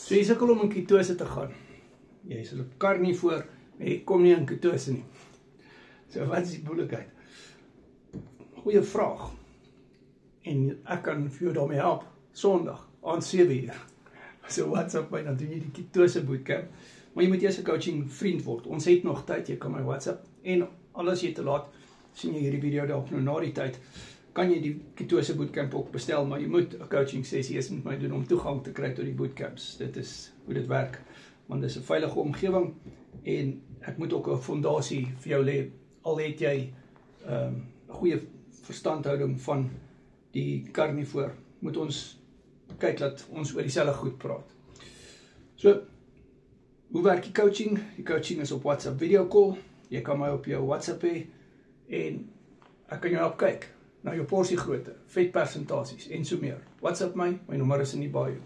So jy sukkel om in ketose te gaan. Jy is 'n karnivoor, maar jy kom nie in ketose nie. So wat is die moeilikheid? Goeie vraag. En ek kan vir jou daarmee help, Sondag, aand 7:00. So WhatsApp my, dan doen jy die ketose bootcamp. Maar jy moet eers 'n coaching vriend word. Ons het nog tyd, jy kan my WhatsApp. En alles jy te laat, sien jy hierdie video dalk nou na die tyd, kan jy die ketose bootcamp ook bestel, maar jy moet 'n coaching sessie eers met my doen om toegang te kry tot die bootcamps. Dit is hoe dit werk, want dit is 'n veilige omgewing en ek moet ook 'n fondasie vir jou lê, al het jy 'n goeie verstandhouding van die karnivoor, moet ons kyk dat ons oor dieselfde goed praat. So, hoe werk die coaching? Die coaching is op WhatsApp video call. Jy kan my op jou WhatsApp hê en ek kan jou help kyk na jou porsie grootte, vetpersentasies en so meer. WhatsApp my nommer is in die bio.